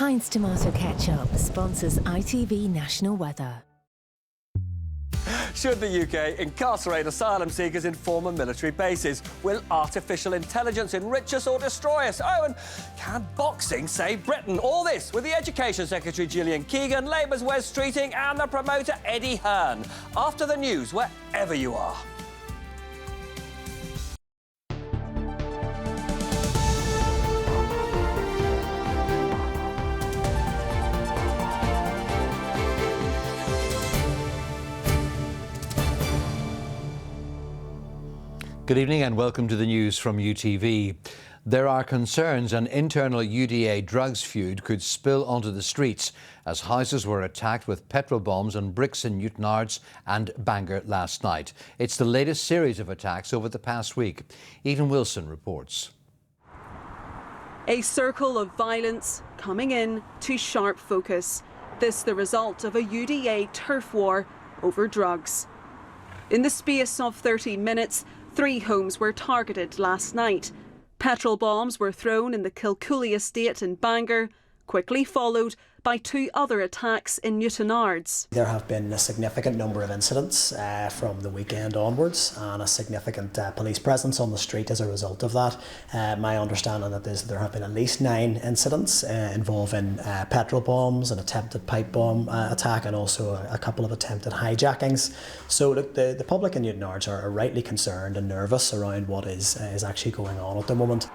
Heinz Tomato Ketchup sponsors ITV National Weather. Should the UK incarcerate asylum seekers in former military bases? Will artificial intelligence enrich us or destroy us? Oh, and can boxing save Britain? All this with the Education Secretary Gillian Keegan, Labour's Wes Streeting and the promoter Eddie Hearn. After the news, wherever you are. Good evening and welcome to the news from UTV. There are concerns an internal UDA drugs feud could spill onto the streets as houses were attacked with petrol bombs and bricks in Newtownards and Bangor last night. It's the latest series of attacks over the past week. Eden Wilson reports. A circle of violence coming in to sharp focus. This the result of a UDA turf war over drugs. In the space of 30 minutes, 3 homes were targeted last night. Petrol bombs were thrown in the Kilcooley estate in Bangor, quickly followed by 2 other attacks in Newtownards. There have been a significant number of incidents from the weekend onwards and a significant police presence on the street as a result of that. My understanding that there have been at least 9 incidents involving petrol bombs, an attempted pipe bomb attack and also a couple of attempted hijackings. So look, the public in Newtownards are rightly concerned and nervous around what is actually going on at the moment.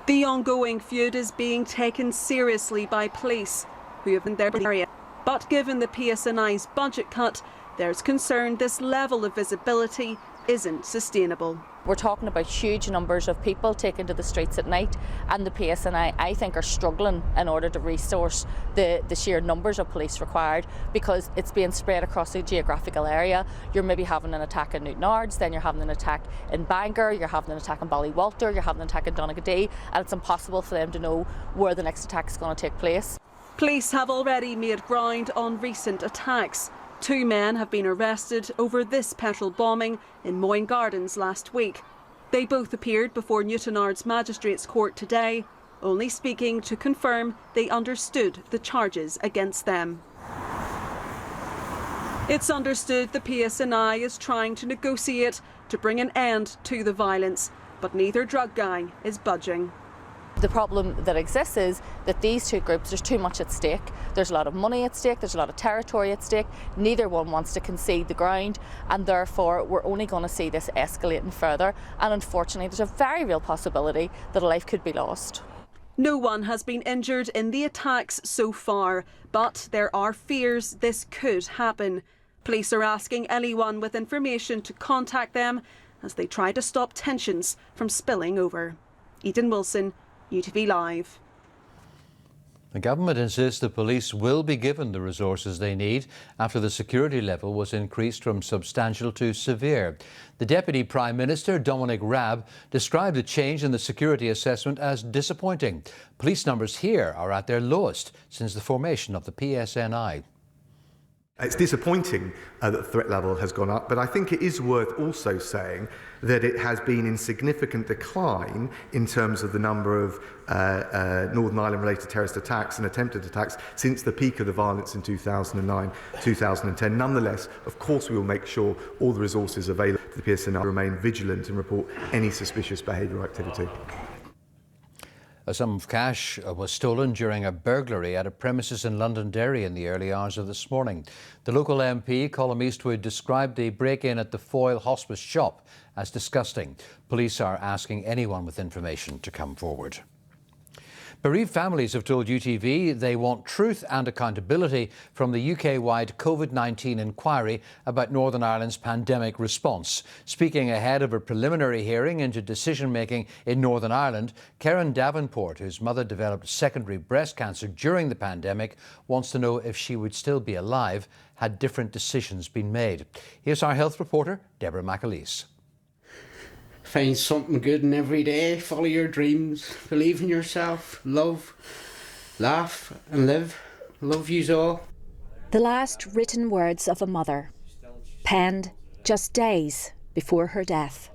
The ongoing feud is being taken seriously by police, who have in their area. But given the PSNI's budget cut, there's concern this level of visibility isn't sustainable. We're talking about huge numbers of people taken to the streets at night, and the PSNI, I think, are struggling in order to resource the sheer numbers of police required, because it's being spread across a geographical area. You're maybe having an attack in Newtownards, then you're having an attack in Bangor, you're having an attack in Ballywalter, you're having an attack in Donegal, and it's impossible for them to know where the next attack is going to take place. Police have already made ground on recent attacks. 2 men have been arrested over this petrol bombing in Moyne Gardens last week. They both appeared before Newtownards Magistrates Court today, only speaking to confirm they understood the charges against them. It's understood the PSNI is trying to negotiate to bring an end to the violence, but neither drug gang is budging. The problem that exists is that these 2 groups, there's too much at stake. There's a lot of money at stake, there's a lot of territory at stake. Neither one wants to concede the ground, and therefore we're only going to see this escalating further. And unfortunately, there's a very real possibility that a life could be lost. No one has been injured in the attacks so far, but there are fears this could happen. Police are asking anyone with information to contact them as they try to stop tensions from spilling over. Eden Wilson, UTV Live. The government insists the police will be given the resources they need after the security level was increased from substantial to severe. The Deputy Prime Minister, Dominic Raab, described the change in the security assessment as disappointing. Police numbers here are at their lowest since the formation of the PSNI. It's disappointing that the threat level has gone up, but I think it is worth also saying that it has been in significant decline in terms of the number of Northern Ireland-related terrorist attacks and attempted attacks since the peak of the violence in 2009, 2010. Nonetheless, of course, we will make sure all the resources available to the PSNI remain vigilant and report any suspicious behaviour or activity. A sum of cash was stolen during a burglary at a premises in Londonderry in the early hours of this morning. The local MP, Colm Eastwood, described the break-in at the Foyle Hospice shop as disgusting. Police are asking anyone with information to come forward. Bereaved families have told UTV they want truth and accountability from the UK-wide COVID-19 inquiry about Northern Ireland's pandemic response. Speaking ahead of a preliminary hearing into decision-making in Northern Ireland, Karen Davenport, whose mother developed secondary breast cancer during the pandemic, wants to know if she would still be alive had different decisions been made. Here's our health reporter, Deborah McAleese. Find something good in every day, follow your dreams, believe in yourself, love, laugh and live. Love yous all. The last written words of a mother, penned just days before her death.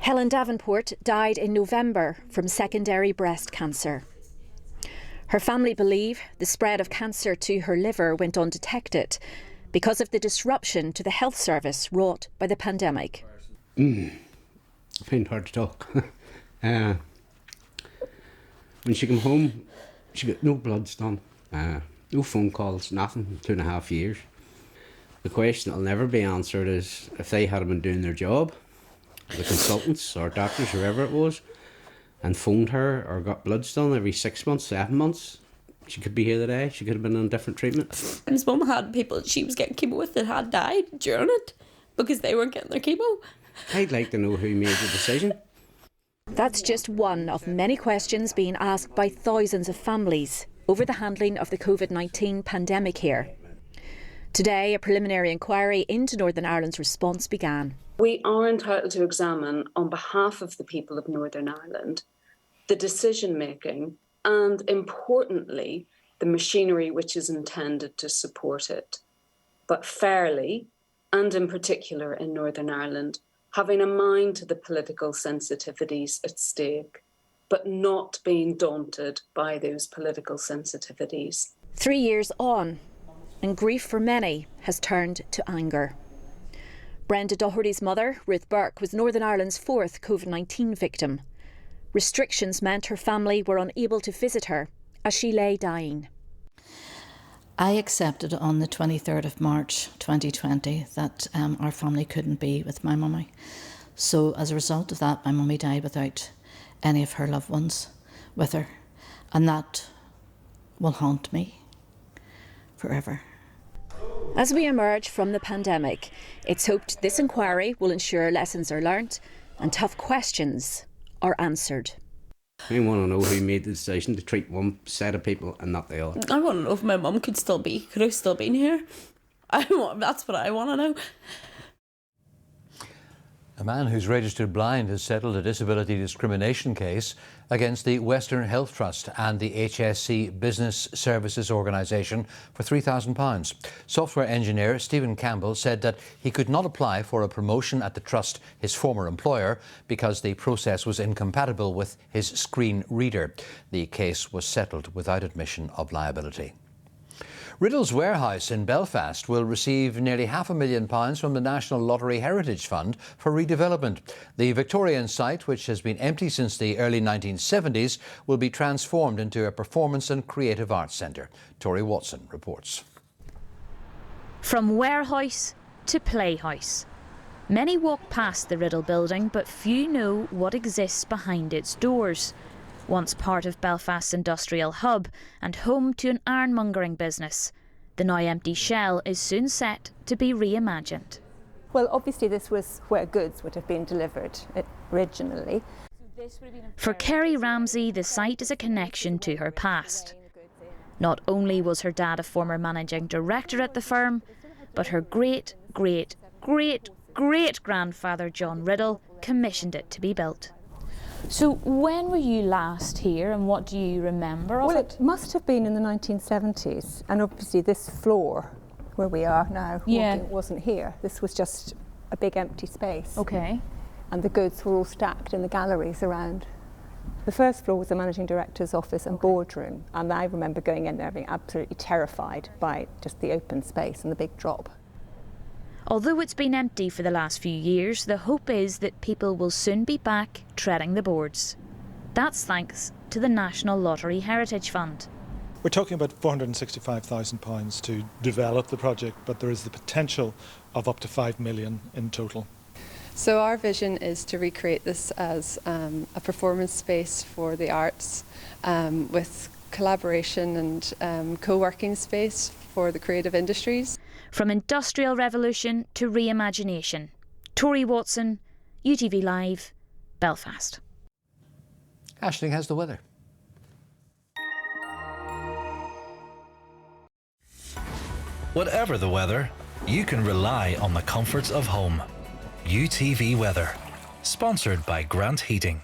Helen Davenport died in November from secondary breast cancer. Her family believe the spread of cancer to her liver went undetected because of the disruption to the health service wrought by the pandemic. I find it hard to talk. When she came home, she got no bloods done, no phone calls, nothing, 2.5 years. The question that'll never be answered is if they had been doing their job, the consultants or doctors, whoever it was, and phoned her or got bloods done every 6 months, 7 months, she could be here today. She could have been on different treatment. His mum had people she was getting chemo with that had died during it because they weren't getting their chemo. I'd like to know who made the decision. That's just one of many questions being asked by thousands of families over the handling of the COVID-19 pandemic here. Today, a preliminary inquiry into Northern Ireland's response began. We are entitled to examine, on behalf of the people of Northern Ireland, the decision-making and, importantly, the machinery which is intended to support it. But fairly, and in particular in Northern Ireland, having a mind to the political sensitivities at stake, but not being daunted by those political sensitivities. 3 years on, and grief for many has turned to anger. Brenda Doherty's mother, Ruth Burke, was Northern Ireland's 4th COVID-19 victim. Restrictions meant her family were unable to visit her as she lay dying. I accepted on the 23rd of March 2020 that our family couldn't be with my mummy. So as a result of that, my mummy died without any of her loved ones with her. And that will haunt me forever. As we emerge from the pandemic, it's hoped this inquiry will ensure lessons are learnt and tough questions are answered. I want to know who made the decision to treat one set of people and not the other. I want to know if my mum could have still been here. That's what I want to know. A man who's registered blind has settled a disability discrimination case against the Western Health Trust and the HSC Business Services Organisation for £3,000. Software engineer Stephen Campbell said that he could not apply for a promotion at the trust, his former employer, because the process was incompatible with his screen reader. The case was settled without admission of liability. Riddles warehouse in Belfast will receive nearly £500,000 from the National Lottery Heritage Fund for redevelopment. The Victorian site, which has been empty since the early 1970s, will be transformed into a performance and creative arts centre. Tori Watson reports. From warehouse to playhouse. Many walk past the Riddle building, but few know what exists behind its doors. Once part of Belfast's industrial hub and home to an ironmongering business, the now empty shell is soon set to be reimagined. Well, obviously this was where goods would have been delivered originally. For Kerry Ramsey, the site is a connection to her past. Not only was her dad a former managing director at the firm, but her great-great-great-great-grandfather John Riddle commissioned it to be built. So when were you last here and what do you remember of it? Well, it must have been in the 1970s, and obviously this floor where we are now wasn't here. This was just a big empty space. Okay. And the goods were all stacked in the galleries around. The first floor was the managing director's office and boardroom, and I remember going in there being absolutely terrified by just the open space and the big drop. Although it's been empty for the last few years, the hope is that people will soon be back treading the boards. That's thanks to the National Lottery Heritage Fund. We're talking about £465,000 to develop the project, but there is the potential of up to £5 million in total. So our vision is to recreate this as a performance space for the arts with collaboration and co-working space for the creative industries. From industrial revolution to reimagination. Tori Watson, UTV Live, Belfast. Aisling has the weather. Whatever the weather, you can rely on the comforts of home. UTV Weather, sponsored by Grant Heating.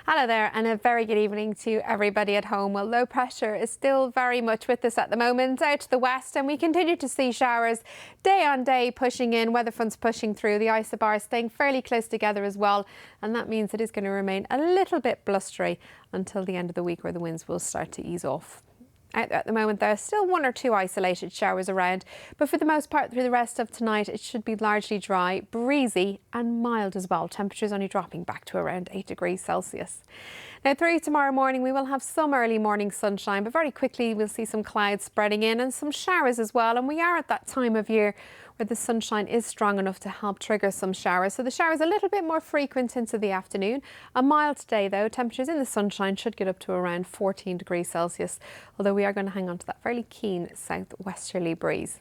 Hello there, and a very good evening to everybody at home. Well, low pressure is still very much with us at the moment out to the west, and we continue to see showers day on day pushing in, weather fronts pushing through, the isobars staying fairly close together as well, and that means it is going to remain a little bit blustery until the end of the week, where the winds will start to ease off. Out there at the moment, there are still one or two isolated showers around, but for the most part through the rest of tonight it should be largely dry, breezy and mild as well. Temperatures only dropping back to around 8 degrees Celsius. Now through tomorrow morning we will have some early morning sunshine, but very quickly we'll see some clouds spreading in and some showers as well, and we are at that time of year where the sunshine is strong enough to help trigger some showers. So the showers a little bit more frequent into the afternoon. A mild day though, temperatures in the sunshine should get up to around 14 degrees Celsius, although we are going to hang on to that fairly keen southwesterly breeze.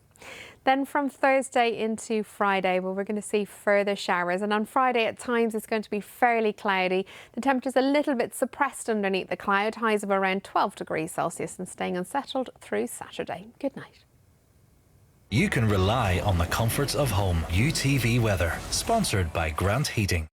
Then from Thursday into Friday, well, we're going to see further showers, and on Friday at times it's going to be fairly cloudy. The temperature's a little bit suppressed underneath the cloud, highs of around 12 degrees Celsius and staying unsettled through Saturday. Good night. You can rely on the comforts of home. UTV weather, sponsored by Grant Heating.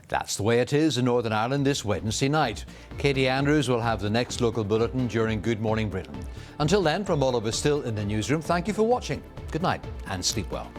That's the way it is in Northern Ireland this Wednesday night. Katie Andrews will have the next local bulletin during Good Morning Britain. Until then, from all of us still in the newsroom, thank you for watching. Good night and sleep well.